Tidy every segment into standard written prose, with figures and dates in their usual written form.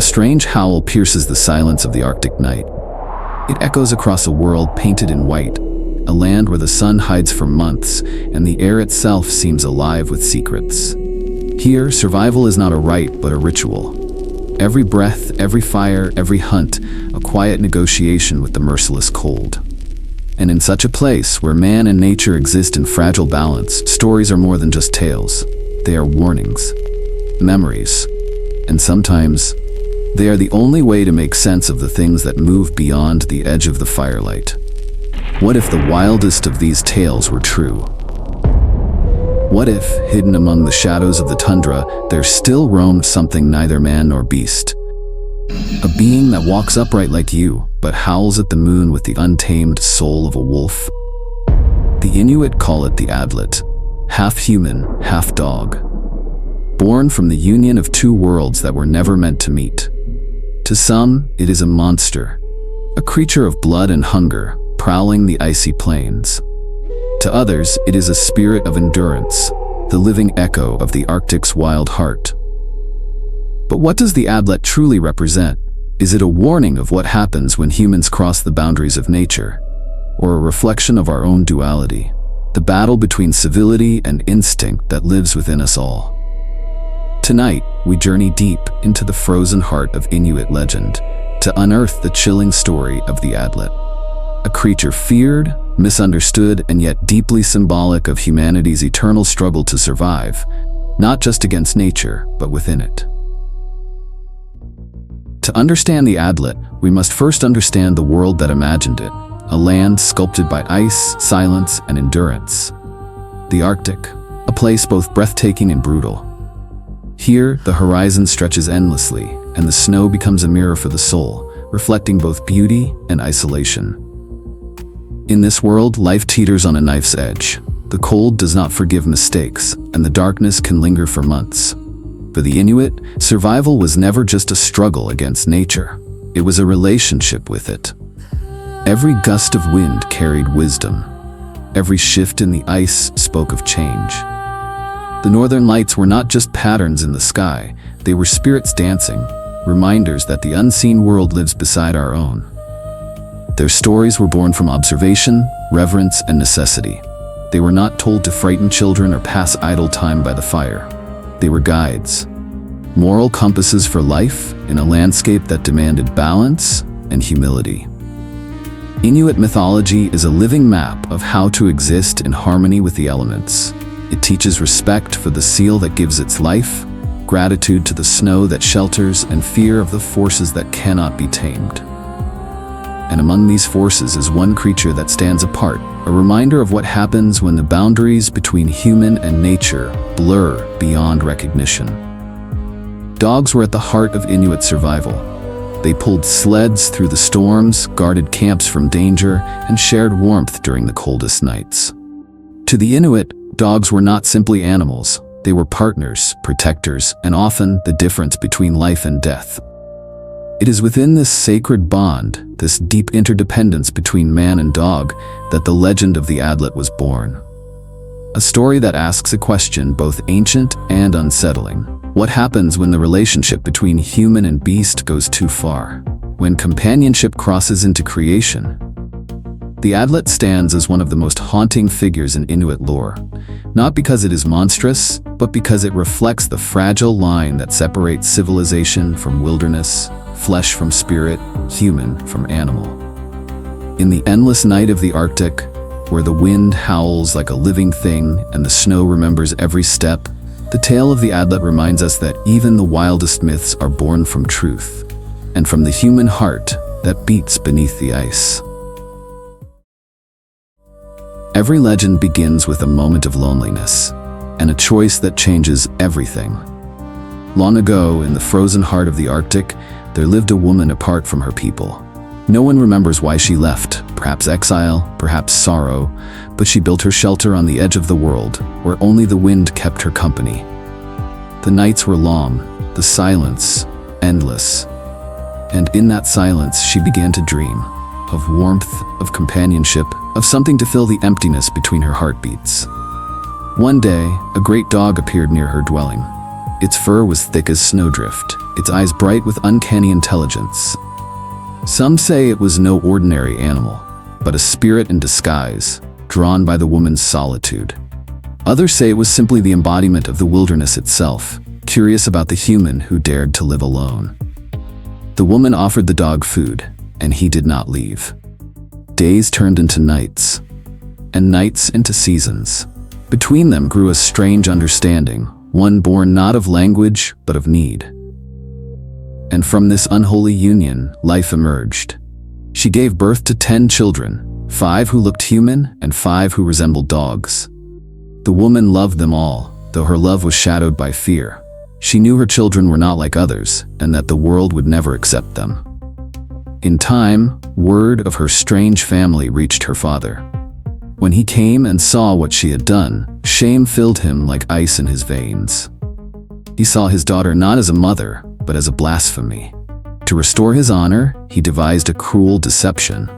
strange howl pierces the silence of the Arctic night. It echoes across a world painted in white, a land where the sun hides for months and the air itself seems alive with secrets. Here, survival is not a rite but a ritual. Every breath, every fire, every hunt, a quiet negotiation with the merciless cold. And in such a place, where man and nature exist in fragile balance, stories are more than just tales. They are warnings, memories, and sometimes, they are the only way to make sense of the things that move beyond the edge of the firelight. What if the wildest of these tales were true? What if, hidden among the shadows of the tundra, there still roamed something neither man nor beast? A being that walks upright like you, but howls at the moon with the untamed soul of a wolf? The Inuit call it the Adlet, half human, half dog. Born from the union of two worlds that were never meant to meet. To some, it is a monster, a creature of blood and hunger, prowling the icy plains. To others, it is a spirit of endurance, the living echo of the Arctic's wild heart. But what does the Adlet truly represent? Is it a warning of what happens when humans cross the boundaries of nature? Or a reflection of our own duality, the battle between civility and instinct that lives within us all? Tonight, we journey deep into the frozen heart of Inuit legend to unearth the chilling story of the Adlet, a creature feared, misunderstood, and yet deeply symbolic of humanity's eternal struggle to survive, not just against nature, but within it. To understand the Adlet, we must first understand the world that imagined it, a land sculpted by ice, silence, and endurance. The Arctic, a place both breathtaking and brutal. Here, the horizon stretches endlessly, and the snow becomes a mirror for the soul, reflecting both beauty and isolation. In this world, life teeters on a knife's edge. The cold does not forgive mistakes, and the darkness can linger for months. For the Inuit, survival was never just a struggle against nature. It was a relationship with it. Every gust of wind carried wisdom. Every shift in the ice spoke of change. The northern lights were not just patterns in the sky, they were spirits dancing, reminders that the unseen world lives beside our own. Their stories were born from observation, reverence, and necessity. They were not told to frighten children or pass idle time by the fire. They were guides, moral compasses for life in a landscape that demanded balance and humility. Inuit mythology is a living map of how to exist in harmony with the elements. It teaches respect for the seal that gives its life, gratitude to the snow that shelters, and fear of the forces that cannot be tamed. And among these forces is one creature that stands apart, a reminder of what happens when the boundaries between human and nature blur beyond recognition. Dogs were at the heart of Inuit survival. They pulled sleds through the storms, guarded camps from danger, and shared warmth during the coldest nights. To the Inuit, dogs were not simply animals. They were partners, protectors, and often the difference between life and death. It is within this sacred bond, this deep interdependence between man and dog, that the legend of the Adlet was born. A story that asks a question both ancient and unsettling. What happens when the relationship between human and beast goes too far? When companionship crosses into creation? The Adlet stands as one of the most haunting figures in Inuit lore, not because it is monstrous, but because it reflects the fragile line that separates civilization from wilderness, flesh from spirit, human from animal. In the endless night of the Arctic, where the wind howls like a living thing and the snow remembers every step, the tale of the Adlet reminds us that even the wildest myths are born from truth, and from the human heart that beats beneath the ice. Every legend begins with a moment of loneliness, and a choice that changes everything. Long ago, in the frozen heart of the Arctic, there lived a woman apart from her people. No one remembers why she left, perhaps exile, perhaps sorrow, but she built her shelter on the edge of the world, where only the wind kept her company. The nights were long, the silence endless, and in that silence she began to dream of warmth, of companionship, of something to fill the emptiness between her heartbeats. One day, a great dog appeared near her dwelling. Its fur was thick as snowdrift, its eyes bright with uncanny intelligence. Some say it was no ordinary animal, but a spirit in disguise, drawn by the woman's solitude. Others say it was simply the embodiment of the wilderness itself, curious about the human who dared to live alone. The woman offered the dog food, and he did not leave. Days turned into nights, and nights into seasons. Between them grew a strange understanding, one born not of language, but of need. And from this unholy union, life emerged. She gave birth to 10 children, 5 who looked human and 5 who resembled dogs. The woman loved them all, though her love was shadowed by fear. She knew her children were not like others, and that the world would never accept them. In time, word of her strange family reached her father. When he came and saw what she had done, shame filled him like ice in his veins. He saw his daughter not as a mother, but as a blasphemy. To restore his honor, he devised a cruel deception.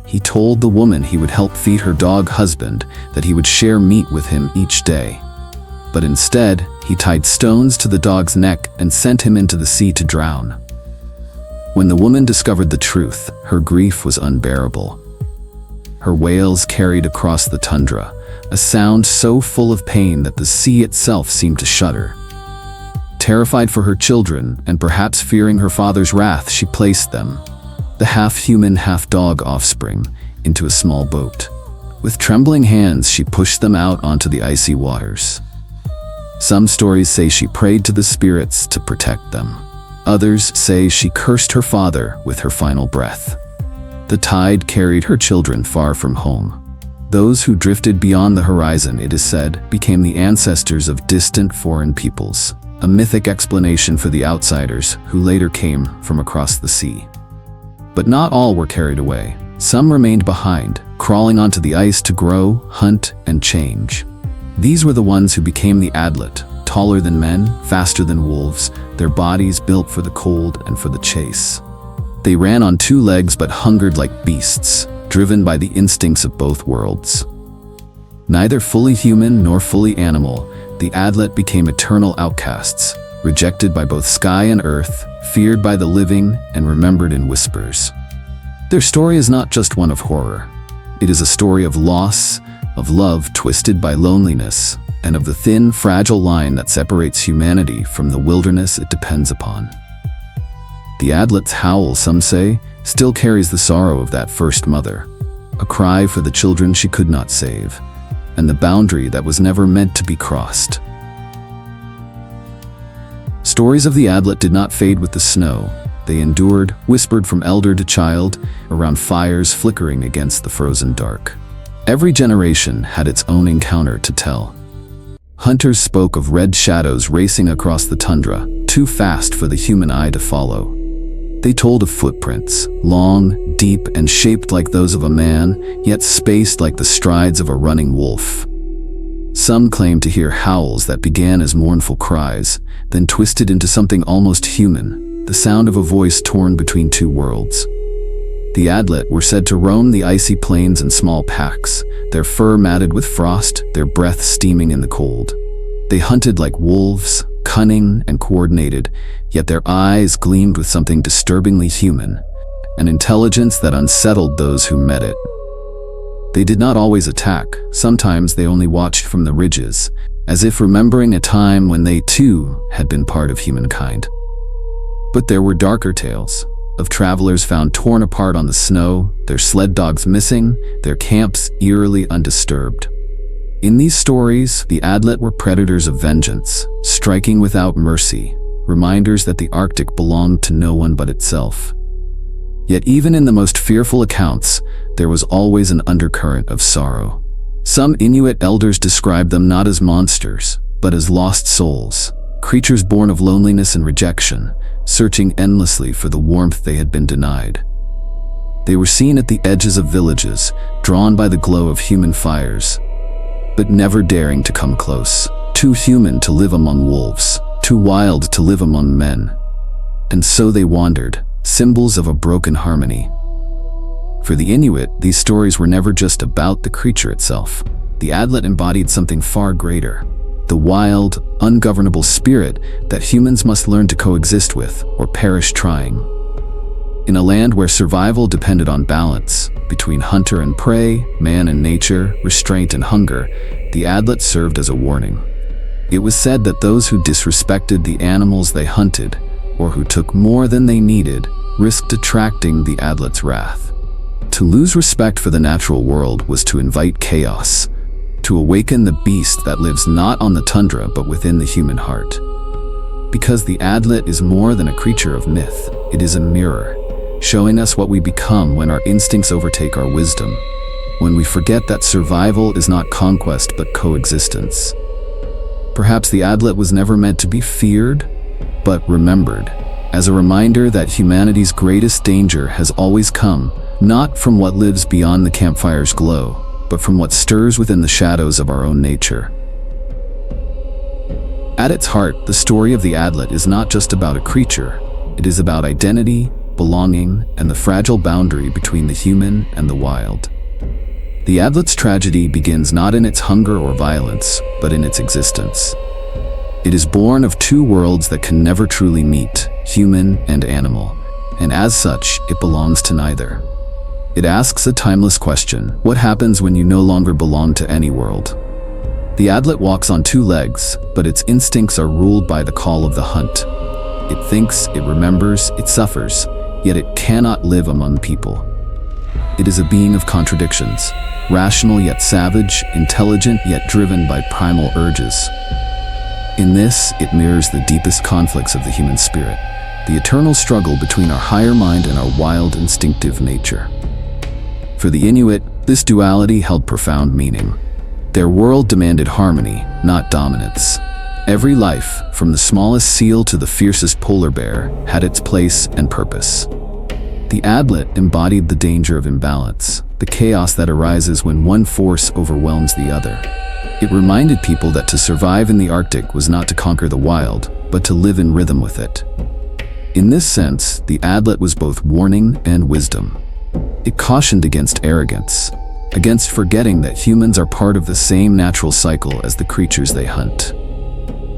He told the woman he would help feed her dog husband, that he would share meat with him each day. But instead, he tied stones to the dog's neck and sent him into the sea to drown. When the woman discovered the truth, her grief was unbearable. Her wails carried across the tundra, a sound so full of pain that the sea itself seemed to shudder. Terrified for her children, and perhaps fearing her father's wrath, she placed them, the half-human, half-dog offspring, into a small boat. With trembling hands, she pushed them out onto the icy waters. Some stories say she prayed to the spirits to protect them. Others say she cursed her father with her final breath. The tide carried her children far from home. Those who drifted beyond the horizon, it is said, became the ancestors of distant foreign peoples, a mythic explanation for the outsiders who later came from across the sea. But not all were carried away. Some remained behind, crawling onto the ice to grow, hunt, and change. These were the ones who became the Adlet, taller than men, faster than wolves, their bodies built for the cold and for the chase. They ran on 2 legs but hungered like beasts, driven by the instincts of both worlds. Neither fully human nor fully animal, the Adlet became eternal outcasts, rejected by both sky and earth, feared by the living, and remembered in whispers. Their story is not just one of horror. It is a story of loss, of love twisted by loneliness, and of the thin, fragile line that separates humanity from the wilderness it depends upon. The Adlet's howl, some say, still carries the sorrow of that first mother, a cry for the children she could not save, and the boundary that was never meant to be crossed. Stories of the Adlet did not fade with the snow. They endured, whispered from elder to child, around fires flickering against the frozen dark. Every generation had its own encounter to tell. Hunters spoke of red shadows racing across the tundra, too fast for the human eye to follow. They told of footprints, long, deep, and shaped like those of a man, yet spaced like the strides of a running wolf. Some claimed to hear howls that began as mournful cries, then twisted into something almost human, the sound of a voice torn between 2 worlds. The Adlet were said to roam the icy plains in small packs, their fur matted with frost, their breath steaming in the cold. They hunted like wolves, cunning and coordinated, yet their eyes gleamed with something disturbingly human, an intelligence that unsettled those who met it. They did not always attack. Sometimes they only watched from the ridges, as if remembering a time when they too had been part of humankind. But there were darker tales, of travelers found torn apart on the snow, their sled dogs missing, their camps eerily undisturbed. In these stories, the Adlet were predators of vengeance, striking without mercy, reminders that the Arctic belonged to no one but itself. Yet even in the most fearful accounts, there was always an undercurrent of sorrow. Some Inuit elders described them not as monsters, but as lost souls, creatures born of loneliness and rejection, searching endlessly for the warmth they had been denied. They were seen at the edges of villages, drawn by the glow of human fires, but never daring to come close. Too human to live among wolves, too wild to live among men. And so they wandered, symbols of a broken harmony. For the Inuit, these stories were never just about the creature itself. The Adlet embodied something far greater, the wild, ungovernable spirit that humans must learn to coexist with or perish trying. In a land where survival depended on balance between hunter and prey, man and nature, restraint and hunger, the Adlet served as a warning. It was said that those who disrespected the animals they hunted, or who took more than they needed, risked attracting the Adlet's wrath. To lose respect for the natural world was to invite chaos, to awaken the beast that lives not on the tundra but within the human heart. Because the Adlet is more than a creature of myth, it is a mirror, showing us what we become when our instincts overtake our wisdom, when we forget that survival is not conquest but coexistence. Perhaps the Adlet was never meant to be feared, but remembered, as a reminder that humanity's greatest danger has always come, not from what lives beyond the campfire's glow, but from what stirs within the shadows of our own nature. At its heart, the story of the Adlet is not just about a creature. It is about identity, belonging, and the fragile boundary between the human and the wild. The Adlet's tragedy begins not in its hunger or violence, but in its existence. It is born of two worlds that can never truly meet, human and animal, and as such, it belongs to neither. It asks a timeless question: what happens when you no longer belong to any world? The Adlet walks on two legs, but its instincts are ruled by the call of the hunt. It thinks, it remembers, it suffers, yet it cannot live among people. It is a being of contradictions, rational yet savage, intelligent yet driven by primal urges. In this, it mirrors the deepest conflicts of the human spirit, the eternal struggle between our higher mind and our wild, instinctive nature. For the Inuit, this duality held profound meaning. Their world demanded harmony, not dominance. Every life, from the smallest seal to the fiercest polar bear, had its place and purpose. The Adlet embodied the danger of imbalance, the chaos that arises when one force overwhelms the other. It reminded people that to survive in the Arctic was not to conquer the wild, but to live in rhythm with it. In this sense, the Adlet was both warning and wisdom. It cautioned against arrogance, against forgetting that humans are part of the same natural cycle as the creatures they hunt.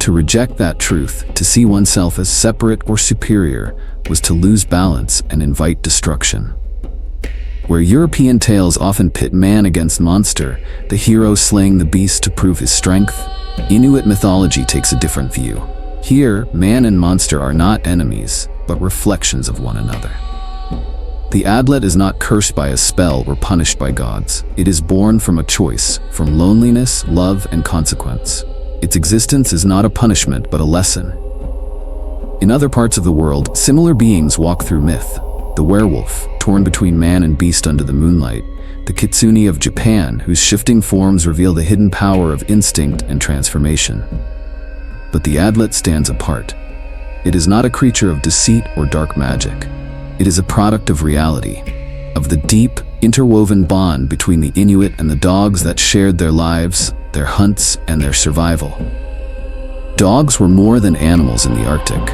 To reject that truth, to see oneself as separate or superior, was to lose balance and invite destruction. Where European tales often pit man against monster, the hero slaying the beast to prove his strength, Inuit mythology takes a different view. Here, man and monster are not enemies, but reflections of one another. The Adlet is not cursed by a spell or punished by gods. It is born from a choice, from loneliness, love, and consequence. Its existence is not a punishment, but a lesson. In other parts of the world, similar beings walk through myth. The werewolf, torn between man and beast under the moonlight. The kitsune of Japan, whose shifting forms reveal the hidden power of instinct and transformation. But the Adlet stands apart. It is not a creature of deceit or dark magic. It is a product of reality, of the deep, interwoven bond between the Inuit and the dogs that shared their lives, their hunts, and their survival. Dogs were more than animals in the Arctic.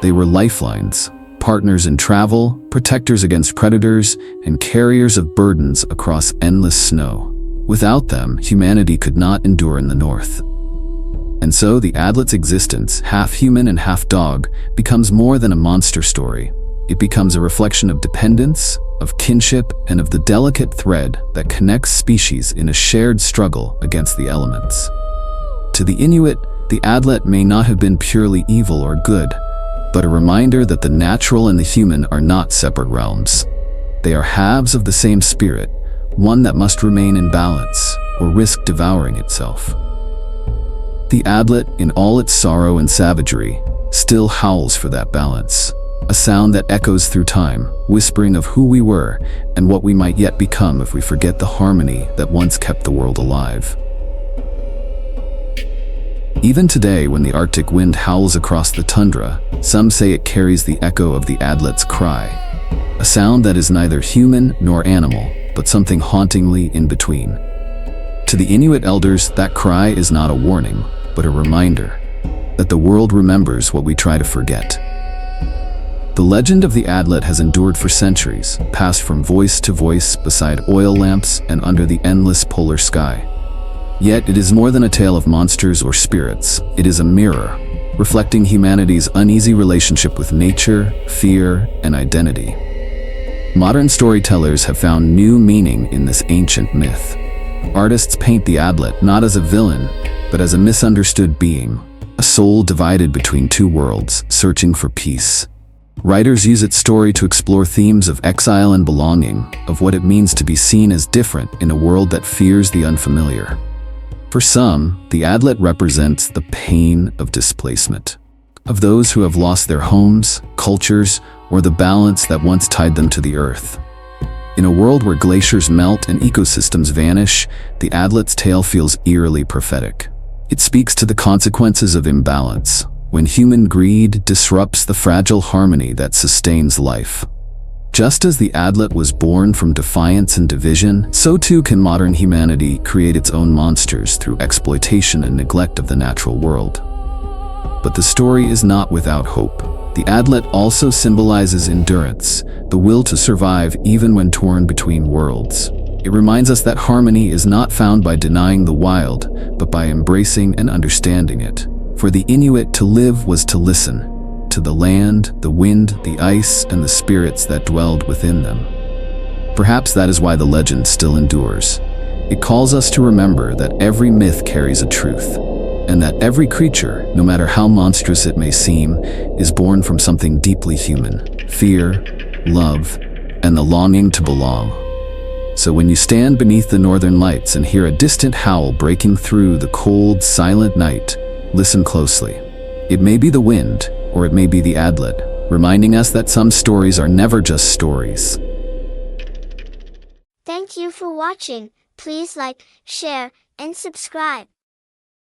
They were lifelines, partners in travel, protectors against predators, and carriers of burdens across endless snow. Without them, humanity could not endure in the north. And so the Adlet's existence, half human and half dog, becomes more than a monster story. It becomes a reflection of dependence, of kinship, and of the delicate thread that connects species in a shared struggle against the elements. To the Inuit, the Adlet may not have been purely evil or good, but a reminder that the natural and the human are not separate realms. They are halves of the same spirit, one that must remain in balance or risk devouring itself. The Adlet, in all its sorrow and savagery, still howls for that balance. A sound that echoes through time, whispering of who we were and what we might yet become if we forget the harmony that once kept the world alive. Even today, when the Arctic wind howls across the tundra, some say it carries the echo of the Adlet's cry, a sound that is neither human nor animal, but something hauntingly in between. To the Inuit elders, that cry is not a warning, but a reminder that the world remembers what we try to forget. The legend of the Adlet has endured for centuries, passed from voice to voice beside oil lamps and under the endless polar sky. Yet it is more than a tale of monsters or spirits. It is a mirror, reflecting humanity's uneasy relationship with nature, fear, and identity. Modern storytellers have found new meaning in this ancient myth. Artists paint the Adlet not as a villain, but as a misunderstood being, a soul divided between two worlds, searching for peace. Writers use its story to explore themes of exile and belonging, of what it means to be seen as different in a world that fears the unfamiliar. For some, the Adlet represents the pain of displacement, of those who have lost their homes, cultures, or the balance that once tied them to the earth. In a world where glaciers melt and ecosystems vanish, the Adlet's tale feels eerily prophetic. It speaks to the consequences of imbalance, when human greed disrupts the fragile harmony that sustains life. Just as the Adlet was born from defiance and division, so too can modern humanity create its own monsters through exploitation and neglect of the natural world. But the story is not without hope. The Adlet also symbolizes endurance, the will to survive even when torn between worlds. It reminds us that harmony is not found by denying the wild, but by embracing and understanding it. For the Inuit, to live was to listen to the land, the wind, the ice, and the spirits that dwelled within them. Perhaps that is why the legend still endures. It calls us to remember that every myth carries a truth, and that every creature, no matter how monstrous it may seem, is born from something deeply human: fear, love, and the longing to belong. So when you stand beneath the northern lights and hear a distant howl breaking through the cold, silent night, listen closely. It may be the wind, or it may be the Adlet, reminding us that some stories are never just stories. Thank you for watching. Please like, share, and subscribe.